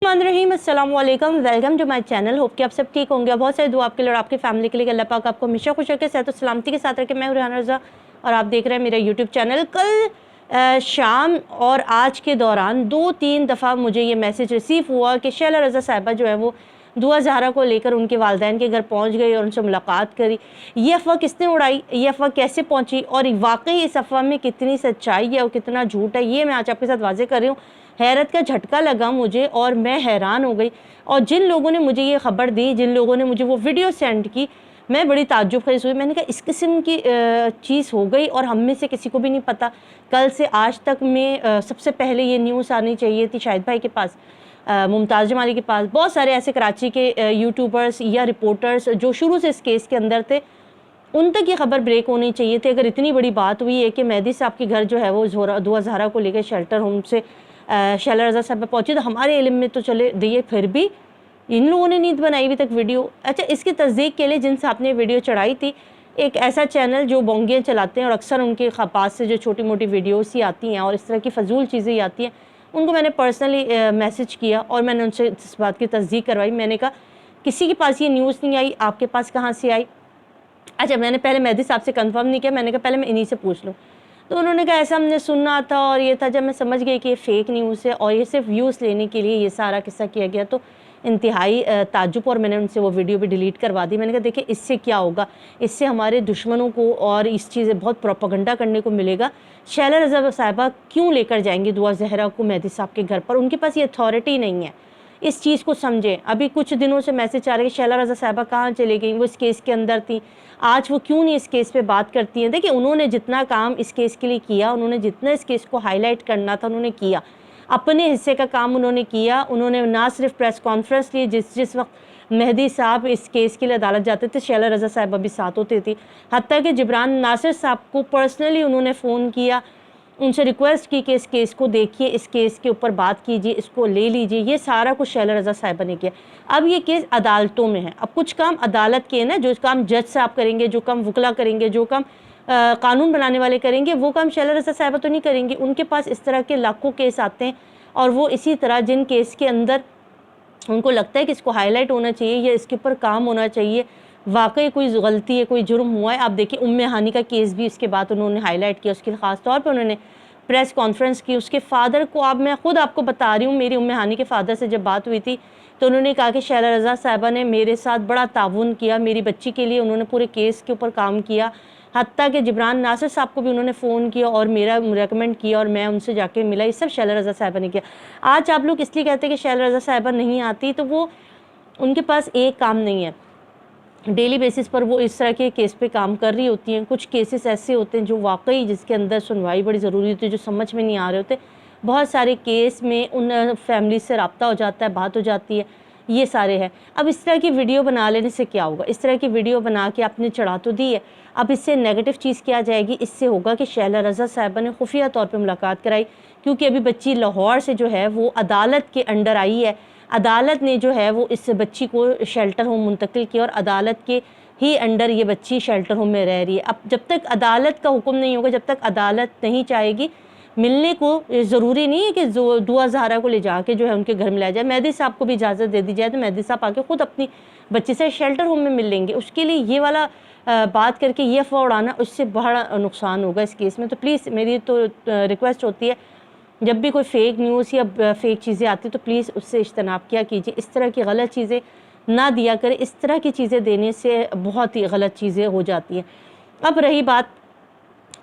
बिस्मिल्लाहिर्रहमानिर्रहीम, अस्सलाम वालेकुम, welcome to my channel. Hope कि आप सब ठीक होंगे। बहुत सारी दुआ आपके लिए और आपकी फैमिली के लिए। अल्लाह पाक आपको हमेशा खुश रखे, सेहत और सलामती के साथ रखे। मैं रेहाना रज़ा और आप देख रहे हैं मेरा यूट्यूब चैनल। कल शाम और आज के दौरान 2-3 दफ़ा मुझे ये मैसेज रिसीव हुआ कि शैला रज़ा साहिबा जो है वो दुआ ज़हरा को लेकर उनके वालिदैन के घर पहुंच गई और उनसे मुलाकात करी। ये अफ़वाह किसने उड़ाई, ये अफ़वाह कैसे पहुंची और वाकई इस अफ़वाह में कितनी सच्चाई है और कितना झूठ है, ये मैं आज आपके साथ वाज़े कर रही हूँ। हैरत का झटका लगा मुझे और मैं हैरान हो गई। और जिन लोगों ने मुझे ये ख़बर दी, जिन लोगों ने मुझे वो वीडियो सेंड की, मैं बड़ी ताज्जुब ख़ेज़ हुई। मैंने कहा इस किस्म की चीज़ हो गई और हम में से किसी को भी नहीं पता। कल से आज तक में सबसे पहले ये न्यूज़ आनी चाहिए थी शाहिद भाई के पास, मुमताज़ जमाली के पास। बहुत सारे ऐसे कराची के यूट्यूबर्स या रिपोर्टर्स जो शुरू से इस केस के अंदर थे, उन तक ये खबर ब्रेक होनी चाहिए थी। अगर इतनी बड़ी बात हुई है कि मेहदी साहब के घर जो है वो दुआ ज़हरा को लेकर शेल्टर होम से शैला रज़ा साहब पहुंची, तो हमारे इल्म में तो चले दिए, फिर भी इन लोगों ने नींद बनाई अभी तक वीडियो। अच्छा, इसकी तस्दीक के लिए जिन साहब ने वीडियो चढ़ाई थी, एक ऐसा चैनल जो बोंगियाँ चलाते हैं और अक्सर उनके पास से जो छोटी मोटी वीडियोस ही आती हैं और इस तरह की फ़जूल चीज़ें ही आती हैं, उनको मैंने पर्सनली मैसेज किया और मैंने उनसे इस बात की तस्दीक करवाई। मैंने कहा किसी के पास ये न्यूज़ नहीं आई, आपके पास कहाँ से आई? अच्छा, मैंने पहले मेहदी साहब से कंफर्म नहीं किया, मैंने कहा पहले मैं इन्हीं से पूछ लूँ। तो उन्होंने कहा ऐसा हमने सुना था और ये था। जब मैं समझ गई कि ये फ़ेक न्यूज़ है और ये सिर्फ व्यूज़ लेने के लिए ये सारा किस्सा किया गया, तो इंतहाई ताज्जुब, और मैंने उनसे वो वीडियो भी डिलीट करवा दी। मैंने कहा देखिए इससे क्या होगा, इससे हमारे दुश्मनों को और इस चीज़ें बहुत प्रोपेगेंडा करने को मिलेगा। शैला रज़ा साहिबा क्यों लेकर जाएंगी दुआ ज़हरा को मेहदी साहब के घर पर? उनके पास ये अथॉरिटी नहीं है। इस चीज़ को समझें। अभी कुछ दिनों से मैसेज आ रहे हैं कि शैला रज़ा साहिबा कहाँ चली गई, वो इस केस के अंदर थी, आज वो क्यों नहीं इस केस पे बात करती हैं। देखिए उन्होंने जितना काम इस केस के लिए किया, उन्होंने जितना इस केस को हाईलाइट करना था उन्होंने किया, अपने हिस्से का काम उन्होंने किया। उन्होंने ना सिर्फ प्रेस कॉन्फ्रेंस ली, जिस वक्त मेहदी साहब इस केस के लिए अदालत जाते थे, शैला रज़ा साहिबा भी साथ होती थी। हत्ता कि जिब्रान नासिर साहब को पर्सनली उन्होंने फ़ोन किया, उनसे रिक्वेस्ट की कि इस केस को देखिए, इस केस के ऊपर बात कीजिए, इसको ले लीजिए। ये सारा कुछ शैला रज़ा साहिबा ने किया। अब ये केस अदालतों में है। अब कुछ काम अदालत के हैं ना, जो काम जज साहब करेंगे, जो काम वकला करेंगे, जो काम कानून बनाने वाले करेंगे, वो काम शैला रज़ा साहिबा तो नहीं करेंगे। उनके पास इस तरह के लाखों केस आते हैं और वो इसी तरह जिन केस के अंदर उनको लगता है कि इसको हाईलाइट होना चाहिए या इसके ऊपर काम होना चाहिए, वाकई कोई गलती है, कोई जुर्म हुआ है। आप देखिए उम्मे हानी का केस भी इसके बाद उन्होंने हाईलाइट किया, उसके लिए ख़ास तौर पे उन्होंने प्रेस कॉन्फ्रेंस की। उसके फ़ादर को, अब मैं ख़ुद आपको बता रही हूँ, मेरी उम्मे हानी के फ़ादर से जब बात हुई थी तो उन्होंने कहा कि शैला रज़ा साहिबा ने मेरे साथ बड़ा ताउन किया, मेरी बच्ची के लिए उन्होंने पूरे केस के ऊपर काम किया। हत्ता कि जिब्रान नासिर साहब को भी उन्होंने फ़ोन किया और मेरा रेकमेंड किया और मैं उनसे जाके मिला। ये सब शैला रज़ा साहिबा ने किया। आज आप लोग इसलिए कहते हैं कि शैला रज़ा साहिबा नहीं आती, तो वो उनके पास एक काम नहीं है, डेली बेसिस पर वो इस तरह के केस पे काम कर रही होती हैं। कुछ केसेस ऐसे होते हैं जो वाकई जिसके अंदर सुनवाई बड़ी ज़रूरी होती है, जो समझ में नहीं आ रहे होते। बहुत सारे केस में उन फैमिली से रब्ता हो जाता है, बात हो जाती है, ये सारे हैं। अब इस तरह की वीडियो बना लेने से क्या होगा? इस तरह की वीडियो बना के आपने चढ़ा तो दी है, अब इससे नेगेटिव चीज़ क्या जाएगी? इससे होगा कि शैला रज़ा साहिबा ने खुफिया तौर पर मुलाकात कराई, क्योंकि अभी बच्ची लाहौर से जो है वो अदालत के अंडर आई है। अदालत ने जो है वो इस बच्ची को शेल्टर होम मुंतकिल किया और अदालत के ही अंडर ये बच्ची शेल्टर होम में रह रही है। अब जब तक अदालत का हुक्म नहीं होगा, जब तक अदालत नहीं चाहेगी मिलने को, ज़रूरी नहीं है कि दुआ ज़हरा को ले जाके जो है उनके घर में लाया जाए। मेहदी साहब को भी इजाज़त दे दी जाए तो मेहदी साहब आके ख़ुद अपनी बच्ची से शेल्टर होम में मिल लेंगे। उसके लिए ये वाला बात करके ये अफवाह उड़ाना, उससे बड़ा नुकसान होगा इस केस में। तो प्लीज़ मेरी तो रिक्वेस्ट होती है, जब भी कोई फ़ेक न्यूज़ या फ़ेक चीज़ें आती तो प्लीज़ उससे इज्तनाब किया कीजिए। इस तरह की गलत चीज़ें ना दिया करें। इस तरह की चीज़ें देने से बहुत ही गलत चीज़ें हो जाती हैं। अब रही बात,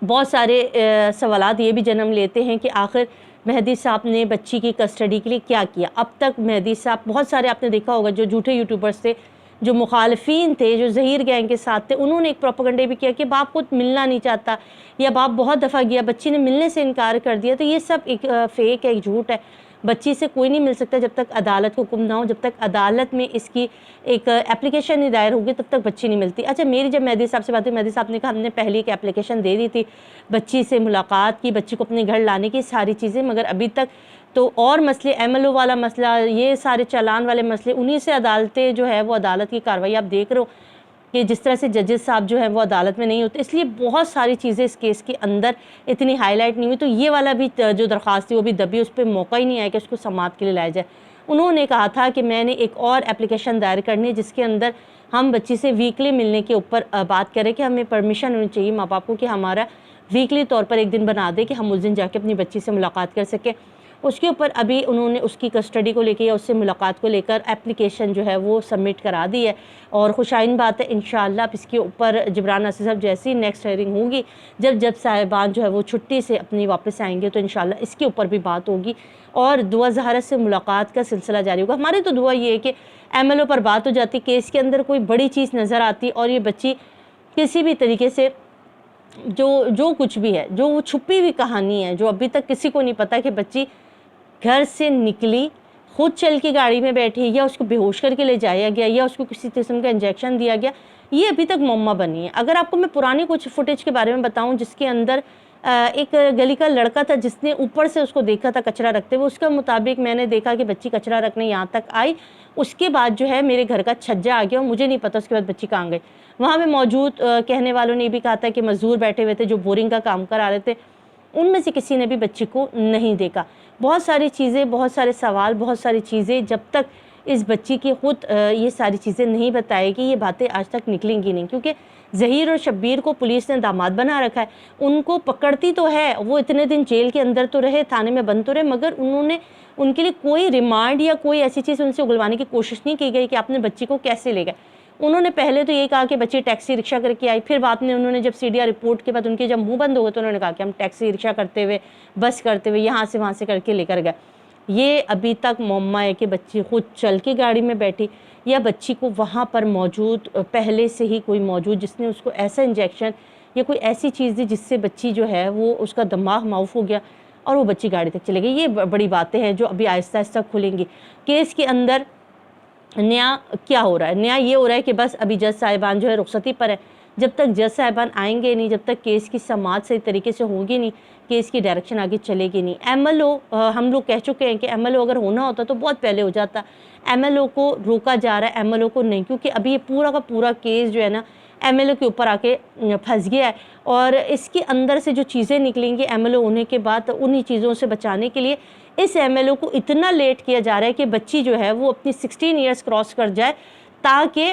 बहुत सारे सवालात ये भी जन्म लेते हैं कि आखिर मेहदी साहब ने बच्ची की कस्टडी के लिए क्या किया। अब तक मेहदी साहब, बहुत सारे आपने देखा होगा जो झूठे यूट्यूबर्स थे, जो मुखालफीन थे, जो ज़हीर गैंग के साथ थे, उन्होंने एक प्रोपेगेंडा भी किया कि बाप को मिलना नहीं चाहता या बाप बहुत दफ़ा गया, बच्ची ने मिलने से इनकार कर दिया। तो ये सब एक फ़ेक है, एक झूठ है। बच्ची से कोई नहीं मिल सकता जब तक अदालत को हुक्म ना हो, जब तक अदालत में इसकी एक एप्लीकेशन नहीं दायर होगी तब तक बच्ची नहीं मिलती। अच्छा, मेरी जब मेहदी साहब से बात हुई, मेहदी साहब ने कहा हमने पहले एक एप्लीकेशन दे दी थी, बच्ची से मुलाकात की, बच्ची को अपने घर लाने की सारी चीज़ें, मगर अभी तक तो और मसले, MLO वाला मसला, ये सारे चालान वाले मसले, उन्हीं से अदालतें जो है वो अदालत की कार्रवाई आप देख रहे हो कि जिस तरह से जजेस साहब जो हैं वो अदालत में नहीं होते, इसलिए बहुत सारी चीज़ें इस केस के अंदर इतनी हाईलाइट नहीं हुई। तो ये वाला भी जो दरख्वास्त थी वो भी दबी, उस पर मौका ही नहीं आया कि उसको समाअत के लिए लाया जाए। انہوں نے کہا تھا کہ میں نے ایک اور اپلیکیشن دائر کرنی ہے جس کے اندر ہم بچی سے ویکلی ملنے کے اوپر بات کریں کہ ہمیں پرمیشن ہونی چاہیے ماں باپ کو کہ ہمارا ویکلی طور پر ایک دن بنا دے کہ ہم اس دن جا کے اپنی بچی سے ملاقات کر سکیں۔ اس کے اوپر ابھی انہوں نے اس کی کسٹڈی کو لے کے یا اس سے ملاقات کو لے کر اپلیکیشن جو ہے وہ سبمٹ کرا دی ہے، اور خوشائن بات ہے انشاءاللہ اب اس کے اوپر جبران ناصر صاحب جیسی نیکسٹ ہیئرنگ ہوگی جب جج صاحبان جو ہے وہ چھٹی سے اپنی واپس آئیں گے تو انشاءاللہ اس کے اوپر بھی بات ہوگی اور دعا زہرا سے ملاقات کا سلسلہ جاری ہوگا۔ ہماری تو دعا یہ ہے کہ ایم ایل او پر بات ہو جاتی، کیس کے اندر کوئی بڑی چیز نظر آتی اور یہ بچی کسی بھی طریقے سے جو کچھ بھی ہے، جو وہ چھپی ہوئی کہانی ہے جو ابھی تک کسی کو نہیں پتا کہ بچی گھر سے نکلی، خود چل کے گاڑی میں بیٹھی یا اس کو بے ہوش کر کے لے جایا گیا یا اس کو کسی قسم کا انجیکشن دیا گیا، یہ ابھی تک معمہ بنی ہے۔ اگر آپ کو میں پرانی کچھ فوٹیج کے بارے میں بتاؤں جس کے اندر ایک گلی کا لڑکا تھا جس نے اوپر سے اس کو دیکھا تھا کچرا رکھتے ہوئے، اس کے مطابق میں نے دیکھا کہ بچی کچرا رکھنے یہاں تک آئی، اس کے بعد جو ہے میرے گھر کا چھجا آ گیا اور مجھے نہیں پتا اس کے بعد بچی کہاں گئی۔ وہاں میں موجود کہنے والوں نے بھی کہا تھا کہ مزدور بیٹھے ہوئے تھے جو بورنگ کا کام کرا رہے تھے، ان میں سے کسی نے بھی بچی کو نہیں دیکھا۔ بہت ساری چیزیں، بہت سارے سوال، بہت ساری چیزیں جب تک اس بچی کی خود یہ ساری چیزیں نہیں بتائے گی یہ باتیں آج تک نکلیں گی نہیں، کیونکہ ظہیر اور شبیر کو پولیس نے داماد بنا رکھا ہے، ان کو پکڑتی تو ہے، وہ اتنے دن جیل کے اندر تو رہے، تھانے میں بند تو رہے، مگر انہوں نے ان کے لیے کوئی ریمانڈ یا کوئی ایسی چیز ان سے اگلوانے کی کوشش نہیں کی گئی کہ آپ نے بچی کو کیسے لے گئے۔ انہوں نے پہلے تو یہ کہا کہ بچی ٹیکسی رکشہ کر کے آئی، پھر بعد میں انہوں نے جب سی ڈی آر رپورٹ کے بعد ان کے جب منہ بند ہو گئے تو انہوں نے کہا کہ ہم ٹیکسی رکشہ کرتے ہوئے، بس کرتے ہوئے یہاں سے وہاں سے کر کے لے کر گئے۔ یہ ابھی تک معمہ ہے کہ بچی خود چل کے گاڑی میں بیٹھی یا بچی کو وہاں پر موجود پہلے سے ہی کوئی موجود جس نے اس کو ایسا انجیکشن یا کوئی ایسی چیز دی جس سے بچی جو ہے وہ اس کا دماغ معاف ہو گیا اور وہ بچی گاڑی تک چلے گئی۔ یہ بڑی باتیں ہیں جو ابھی آہستہ آہستہ کھلیں گی۔ کیس کے اندر نیا کیا ہو رہا ہے؟ نیا یہ ہو رہا ہے کہ بس ابھی جج صاحبان جو ہے رخصتی پر ہے، جب تک جج صاحبان آئیں گے نہیں، جب تک کیس کی سماعت صحیح طریقے سے ہوگی نہیں، کیس کی ڈائریکشن آگے چلے گی نہیں۔ ایم ایل او ہم لوگ کہہ چکے ہیں کہ ایم ایل او اگر ہونا ہوتا تو بہت پہلے ہو جاتا، ایم ایل او کو روکا جا رہا ہے، ایم ایل او کو نہیں، کیونکہ ابھی یہ پورا کا پورا کیس جو ہے نا ایم ایل او کے اوپر آ کے پھنس گیا ہے، اور اس کے اندر سے جو چیزیں نکلیں گی ایم ایل او ہونے کے بعد انہی چیزوں سے بچانے کے لیے اس ایم ایل او کو اتنا لیٹ کیا جا رہا ہے کہ بچی جو ہے وہ اپنی 16 ایئرس کراس کر جائے تاکہ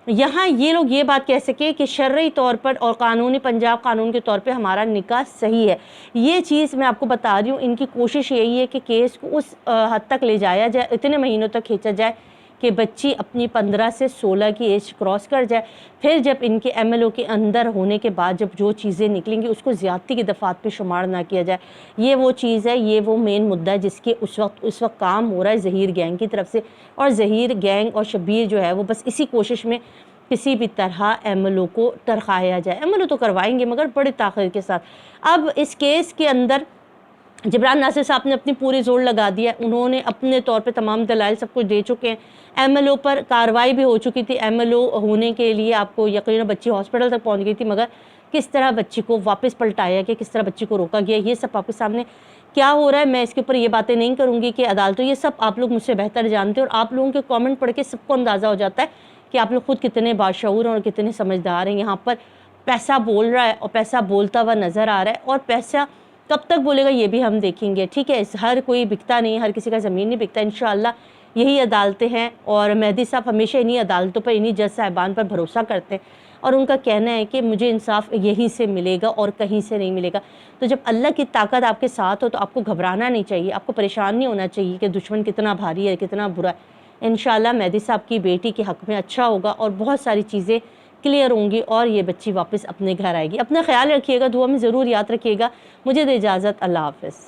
یہاں یہ لوگ یہ بات کہہ سکے کہ شرعی طور پر اور قانونی پنجاب قانون کے طور پہ ہمارا نکاح صحیح ہے۔ یہ چیز میں آپ کو بتا رہی ہوں، ان کی کوشش یہی ہے کہ کیس کو اس حد تک لے جایا جائے، اتنے مہینوں تک کھینچا جائے کہ بچی اپنی 15 سے 16 کی ایج کراس کر جائے، پھر جب ان کے ایم ایل او کے اندر ہونے کے بعد جب جو چیزیں نکلیں گی اس کو زیادتی کی دفعات پہ شمار نہ کیا جائے۔ یہ وہ چیز ہے، یہ وہ مین مدعا ہے جس کے اس وقت کام ہو رہا ہے ظہیر گینگ کی طرف سے، اور ظہیر گینگ اور شبیر جو ہے وہ بس اسی کوشش میں کسی بھی طرح ایم ایل او کو ترخایا جائے۔ ایم ایل او تو کروائیں گے مگر بڑی تاخیر کے ساتھ۔ اب اس کیس کے اندر جبران ناصر صاحب نے اپنی پوری زور لگا دیا، انہوں نے اپنے طور پہ تمام دلائل سب کچھ دے چکے ہیں، ایم ایل او پر کارروائی بھی ہو چکی تھی، ایم ایل او ہونے کے لیے آپ کو یقیناً بچی ہاسپٹل تک پہنچ گئی تھی، مگر کس طرح بچی کو واپس پلٹایا گیا، کس طرح بچی کو روکا گیا، یہ سب آپ کے سامنے کیا ہو رہا ہے۔ میں اس کے اوپر یہ باتیں نہیں کروں گی کہ عدالتوں، یہ سب آپ لوگ مجھ سے بہتر جانتے ہیں، اور آپ لوگوں کے کامنٹ پڑھ کے سب کو اندازہ ہو جاتا ہے کہ آپ لوگ خود کتنے باشعور اور کتنے سمجھدار ہیں۔ یہاں پر پیسہ بول رہا ہے اور پیسہ بولتا ہوا نظر آ رہا ہے، اور پیسہ کب تک بولے گا یہ بھی ہم دیکھیں گے، ٹھیک ہے۔ ہر کوئی بکتا نہیں، ہر کسی کا زمین نہیں بکتا، انشاءاللہ یہی عدالتیں ہیں، اور مہدی صاحب ہمیشہ انہی عدالتوں پر، انہی جج صاحبان پر بھروسہ کرتے ہیں، اور ان کا کہنا ہے کہ مجھے انصاف یہیں سے ملے گا اور کہیں سے نہیں ملے گا۔ تو جب اللہ کی طاقت آپ کے ساتھ ہو تو آپ کو گھبرانا نہیں چاہیے، آپ کو پریشان نہیں ہونا چاہیے کہ دشمن کتنا بھاری ہے، کتنا برا ہے۔ انشاءاللہ مہدی صاحب کی بیٹی کے حق میں اچھا ہوگا اور بہت ساری چیزیں کلیئر ہوں گی، اور یہ بچی واپس اپنے گھر آئے گی۔ اپنا خیال رکھیے گا، دعا میں ضرور یاد رکھیے گا۔ مجھے دے اجازت، اللہ حافظ۔